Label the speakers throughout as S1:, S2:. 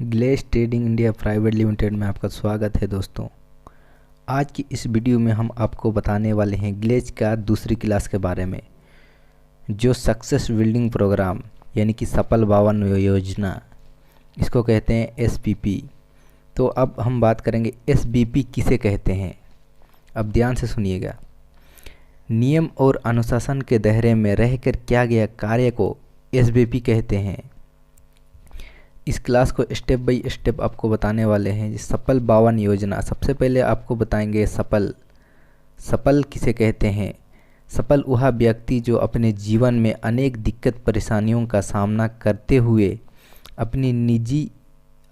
S1: Glaze trading India private limited में आपका स्वागत है दोस्तों। आज की इस वीडियो में हम आपको बताने वाले हैं ग्लेज का दूसरी क्लास के बारे में, जो सक्सेस बिल्डिंग प्रोग्राम यानी कि सफल भवन योजना, इसको कहते हैं एसबीपी। तो अब हम बात करेंगे एसबीपी किसे कहते हैं। अब ध्यान से सुनिएगा। नियम और अनुशासन के दायरे में रहकर किया गया कार्य को एसबीपी कहते हैं। इस क्लास को स्टेप बाय स्टेप आपको बताने वाले हैं। सफल भवन योजना, सबसे पहले आपको बताएंगे सफल किसे कहते हैं। सफल वह व्यक्ति जो अपने जीवन में अनेक दिक्कत परेशानियों का सामना करते हुए अपनी निजी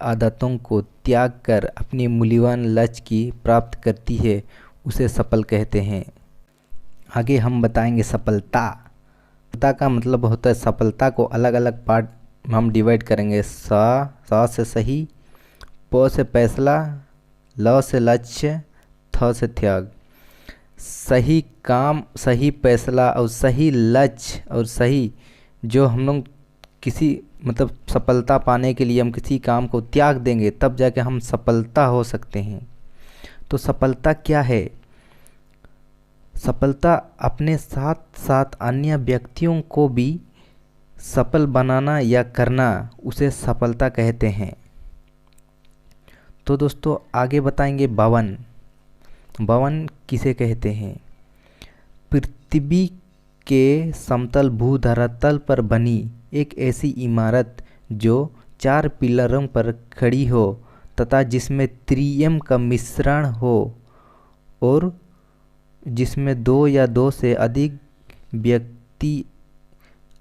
S1: आदतों को त्याग कर अपने मूल्यवान लक्ष्य की प्राप्त करती है, उसे सफल कहते हैं। आगे हम बताएंगे सफलता का मतलब होता है, सफलता को अलग अलग पार्ट हम डिवाइड करेंगे। सा से सही, प से फैसला, ल से लक्ष्य, थ से त्याग। सही काम, सही फैसला और सही लक्ष्य और सही जो हम लोग किसी मतलब सफलता पाने के लिए हम किसी काम को त्याग देंगे तब जाके हम सफलता हो सकते हैं। तो सफलता क्या है? सफलता अपने साथ साथ अन्य व्यक्तियों को भी सफल बनाना या करना, उसे सफलता कहते हैं। तो दोस्तों आगे बताएंगे भवन किसे कहते हैं। पृथ्वी के समतल भूधरातल पर बनी एक ऐसी इमारत जो 4 पिलरों पर खड़ी हो तथा जिसमें त्रियम का मिश्रण हो और जिसमें 2 या 2 से अधिक व्यक्ति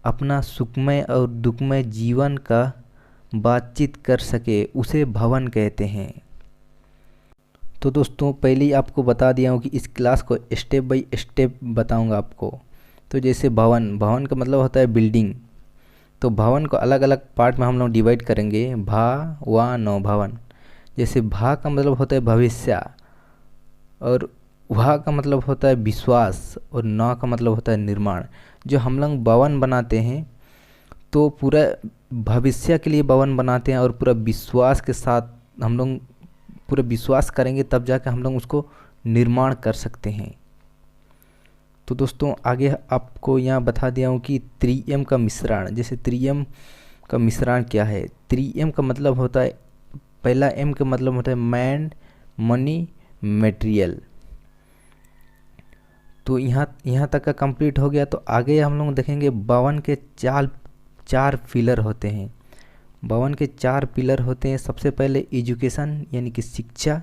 S1: अपना सुखमय और दुखमय जीवन का बातचीत कर सके, उसे भवन कहते हैं। तो दोस्तों पहले ही आपको बता दिया हूँ कि इस क्लास को स्टेप बाय स्टेप बताऊंगा आपको। तो जैसे भवन का मतलब होता है बिल्डिंग। तो भवन को अलग अलग पार्ट में हम लोग डिवाइड करेंगे। भवन। जैसे भा का मतलब होता है भविष्य, और वह का मतलब होता है विश्वास, और न का मतलब होता है निर्माण। जो हम लोग भवन बनाते हैं तो पूरा भविष्य के लिए भवन बनाते हैं और पूरा विश्वास के साथ हम लोग पूरा विश्वास करेंगे तब जाकर हम लोग उसको निर्माण कर सकते हैं। तो दोस्तों आगे आपको यहाँ बता दिया हूँ कि त्रियम का मिश्रण। जैसे त्रियम का मिश्रण क्या है? त्रियम का मतलब होता है, पहला एम का मतलब होता है मैन, मनी, मटेरियल। तो यहाँ तक का कंप्लीट हो गया। तो आगे हम लोग देखेंगे भवन के 4 पिलर होते हैं। भवन के 4 पिलर होते हैं। सबसे पहले एजुकेशन यानी कि शिक्षा,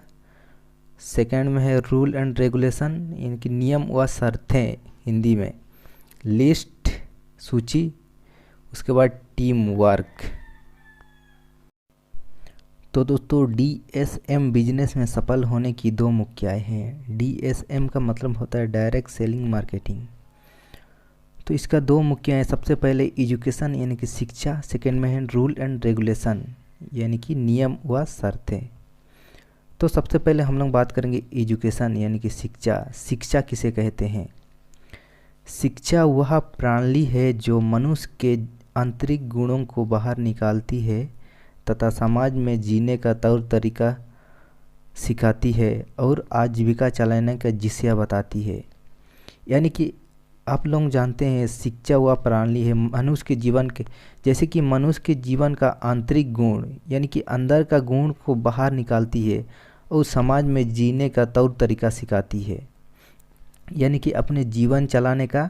S1: सेकंड में है रूल एंड रेगुलेशन यानी कि नियम व शर्तें हिंदी में, लिस्ट सूची, उसके बाद टीम वर्क। तो दोस्तों डीएसएम बिजनेस में सफल होने की 2 मुख्यताएं हैं। डीएसएम का मतलब होता है डायरेक्ट सेलिंग मार्केटिंग। तो इसका 2 मुख्य हैं। सबसे पहले एजुकेशन यानी कि शिक्षा, सेकंड में है रूल एंड रेगुलेशन यानी कि नियम व शर्तें। तो सबसे पहले हम लोग बात करेंगे एजुकेशन यानी कि शिक्षा किसे कहते हैं। शिक्षा वह प्रणाली है जो मनुष्य के आंतरिक गुणों को बाहर निकालती है तथा समाज में जीने का तौर तरीका सिखाती है और आजीविका चलाने का जिस्या बताती है। यानी कि आप लोग जानते हैं शिक्षा वह प्रणाली है मनुष्य के जीवन के, जैसे कि मनुष्य के जीवन का आंतरिक गुण यानी कि अंदर का गुण को बाहर निकालती है और समाज में जीने का तौर तरीका सिखाती है। यानी कि अपने जीवन चलाने का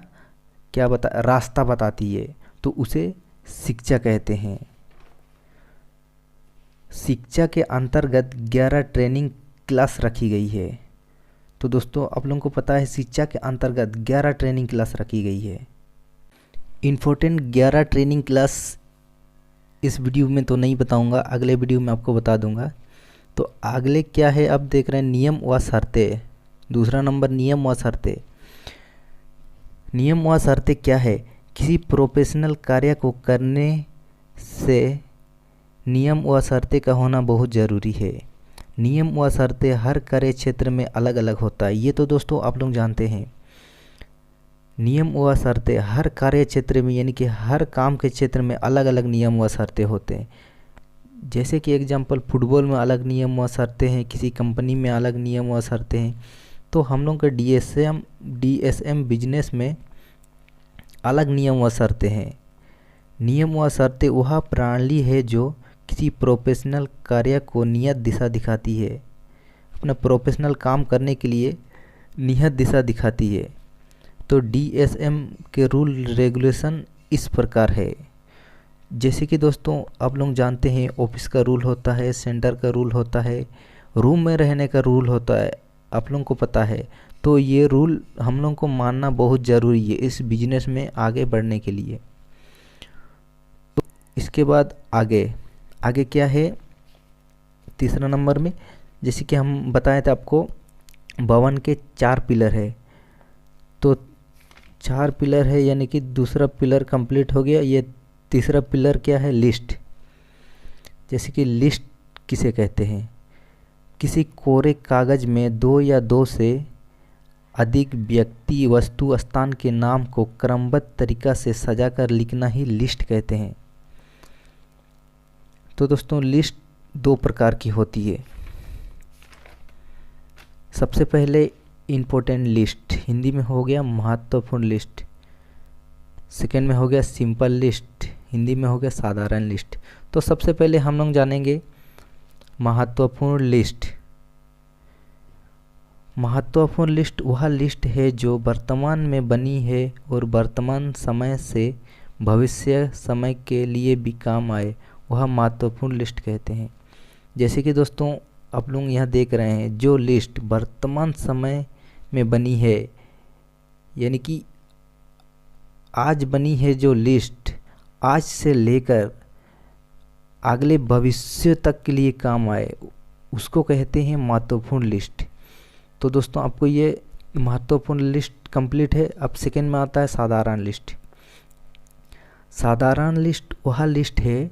S1: रास्ता बताती है, तो उसे शिक्षा कहते हैं। शिक्षा के अंतर्गत 11 ट्रेनिंग क्लास रखी गई है। तो दोस्तों आप लोगों को पता है शिक्षा के अंतर्गत 11 ट्रेनिंग क्लास रखी गई है। इम्पोर्टेंट 11 ट्रेनिंग क्लास इस वीडियो में तो नहीं बताऊंगा, अगले वीडियो में आपको बता दूंगा। तो अगले क्या है, अब देख रहे हैं नियम व शर्तें। दूसरा नंबर नियम व शर्तें। नियम व शर्तें क्या है? किसी प्रोफेशनल कार्य को करने से नियम व शर्तें का होना बहुत ज़रूरी है। नियम व शर्तें हर कार्य क्षेत्र में अलग अलग होता है, ये तो दोस्तों आप लोग जानते हैं। नियम व शर्तें हर कार्य क्षेत्र में यानी कि हर काम के क्षेत्र में अलग अलग नियम व शर्तें होते हैं। जैसे कि एग्जांपल फुटबॉल में अलग नियम व शर्तें हैं, किसी कंपनी में अलग नियम व शर्तें हैं, तो हम लोग के डीएसएम बिजनेस में अलग नियम व शर्तें हैं। नियम व शर्तें वह प्रणाली है जो किसी प्रोफेशनल कार्य को नियत दिशा दिखाती है, अपना प्रोफेशनल काम करने के लिए नियत दिशा दिखाती है। तो डीएसएम के रूल रेगुलेशन इस प्रकार है। जैसे कि दोस्तों आप लोग जानते हैं ऑफिस का रूल होता है, सेंटर का रूल होता है, रूम में रहने का रूल होता है, आप लोगों को पता है। तो ये रूल हम लोग को मानना बहुत ज़रूरी है इस बिजनेस में आगे बढ़ने के लिए। तो इसके बाद आगे क्या है तीसरा नंबर में, जैसे कि हम बताए थे आपको भवन के 4 पिलर है। तो 4 पिलर है, यानी कि दूसरा पिलर कंप्लीट हो गया। ये तीसरा पिलर क्या है? लिस्ट। जैसे कि लिस्ट किसे कहते हैं? किसी कोरे कागज में 2 या 2 से अधिक व्यक्ति, वस्तु, स्थान के नाम को क्रमबद्ध तरीका से सजाकर लिखना ही लिस्ट कहते हैं। तो दोस्तों लिस्ट 2 प्रकार की होती है। सबसे पहले इम्पोर्टेंट लिस्ट, हिंदी में हो गया महत्वपूर्ण लिस्ट। सेकेंड में हो गया सिंपल लिस्ट, हिंदी में हो गया साधारण लिस्ट। तो सबसे पहले हम लोग जानेंगे महत्वपूर्ण लिस्ट। महत्वपूर्ण लिस्ट वह लिस्ट है जो वर्तमान में बनी है और वर्तमान समय से भविष्य समय के लिए भी काम आए, वह महत्वपूर्ण लिस्ट कहते हैं। जैसे कि दोस्तों आप लोग यहाँ देख रहे हैं जो लिस्ट वर्तमान समय में बनी है, यानी कि आज बनी है जो लिस्ट, आज से लेकर अगले भविष्य तक के लिए काम आए, उसको कहते हैं महत्वपूर्ण लिस्ट। तो दोस्तों आपको ये महत्वपूर्ण लिस्ट कंप्लीट है। अब सेकेंड में आता है साधारण लिस्ट। साधारण लिस्ट वह लिस्ट है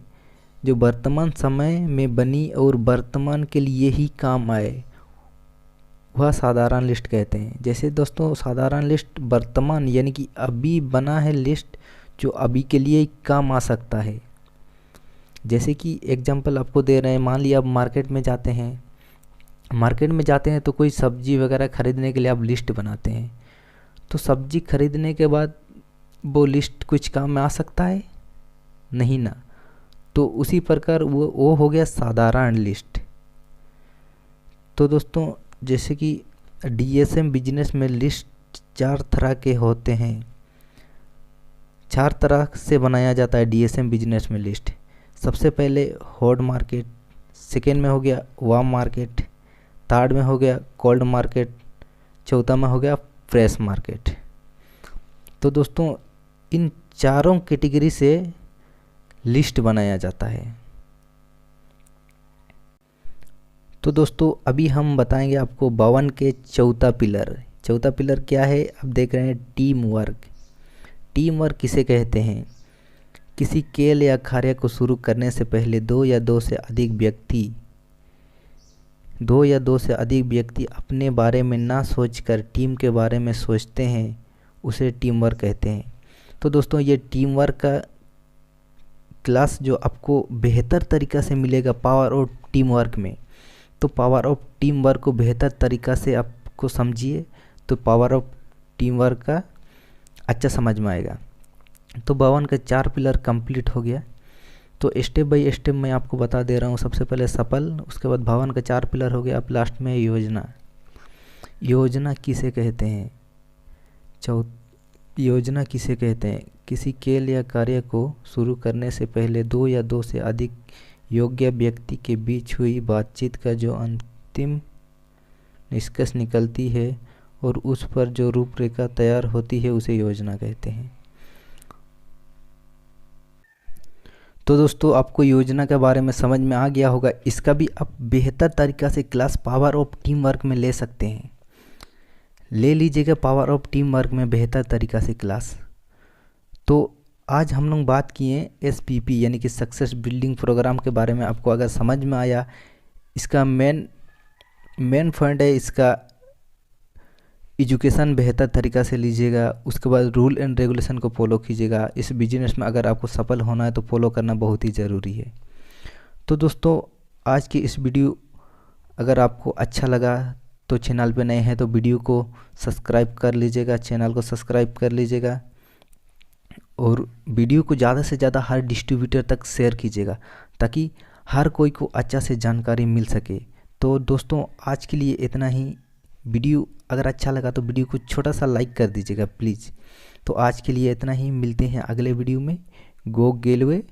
S1: जो वर्तमान समय में बनी और वर्तमान के लिए ही काम आए, वह साधारण लिस्ट कहते हैं। जैसे दोस्तों साधारण लिस्ट वर्तमान यानी कि अभी बना है लिस्ट जो अभी के लिए ही काम आ सकता है। जैसे कि एग्जांपल आपको दे रहे हैं, मान लिया आप मार्केट में जाते हैं तो कोई सब्जी वगैरह ख़रीदने के लिए आप लिस्ट बनाते हैं। तो सब्जी खरीदने के बाद वो लिस्ट कुछ काम में आ सकता है? नहीं ना। तो उसी प्रकार वो हो गया साधारण लिस्ट। तो दोस्तों जैसे कि डीएसएम बिजनेस में लिस्ट 4 तरह के होते हैं, 4 तरह से बनाया जाता है डीएसएम बिजनेस में लिस्ट। सबसे पहले हॉट मार्केट, सेकेंड में हो गया वार्म मार्केट, थर्ड में हो गया कोल्ड मार्केट, चौथा में हो गया फ्रेश मार्केट। तो दोस्तों इन चारों कैटेगरी से लिस्ट बनाया जाता है। तो दोस्तों अभी हम बताएंगे आपको भवन के चौथा पिलर क्या है? अब देख रहे हैं टीम वर्क। टीम वर्क किसे कहते हैं? किसी खेल या कार्य को शुरू करने से पहले 2 या 2 से अधिक व्यक्ति अपने बारे में ना सोचकर टीम के बारे में सोचते हैं, उसे टीम वर्क कहते हैं। तो दोस्तों ये टीम वर्क का क्लास जो आपको बेहतर तरीक़ा से मिलेगा पावर ऑफ टीम वर्क में। तो पावर ऑफ टीम वर्क को बेहतर तरीक़ा से आपको समझिए तो पावर ऑफ टीम वर्क का अच्छा समझ में आएगा। तो भवन का 4 पिलर कंप्लीट हो गया। तो स्टेप बाय स्टेप मैं आपको बता दे रहा हूँ। सबसे पहले सफल, उसके बाद भवन का 4 पिलर हो गया। अब लास्ट में योजना किसे कहते हैं? योजना किसे कहते हैं? किसी खेल या कार्य को शुरू करने से पहले 2 या 2 से अधिक योग्य व्यक्ति के बीच हुई बातचीत का जो अंतिम निष्कर्ष निकलती है और उस पर जो रूपरेखा तैयार होती है, उसे योजना कहते हैं। तो दोस्तों आपको योजना के बारे में समझ में आ गया होगा। इसका भी आप बेहतर तरीक़ा से class power of team work में ले सकते हैं। ले लीजिएगा पावर ऑफ टीम वर्क में बेहतर तरीक़ा से क्लास। तो आज हम लोग बात किए SBP यानी कि सक्सेस बिल्डिंग प्रोग्राम के बारे में। आपको अगर समझ में आया, इसका मेन पॉइंट है इसका एजुकेशन बेहतर तरीक़ा से लीजिएगा। उसके बाद रूल एंड रेगुलेशन को फॉलो कीजिएगा। इस बिजनेस में अगर आपको सफल होना है तो फॉलो करना बहुत ही ज़रूरी है। तो तो दोस्तों आज की इस वीडियो अगर आपको अच्छा लगा तो चैनल पे नए हैं तो वीडियो को सब्सक्राइब कर लीजिएगा, चैनल को सब्सक्राइब कर लीजिएगा और वीडियो को ज़्यादा से ज़्यादा हर डिस्ट्रीब्यूटर तक शेयर कीजिएगा ताकि हर कोई को अच्छा से जानकारी मिल सके। तो दोस्तों आज के लिए इतना ही। वीडियो अगर अच्छा लगा तो वीडियो को छोटा सा लाइक कर दीजिएगा प्लीज़। तो आज के लिए इतना ही, मिलते हैं अगले वीडियो में। गो गेलवे।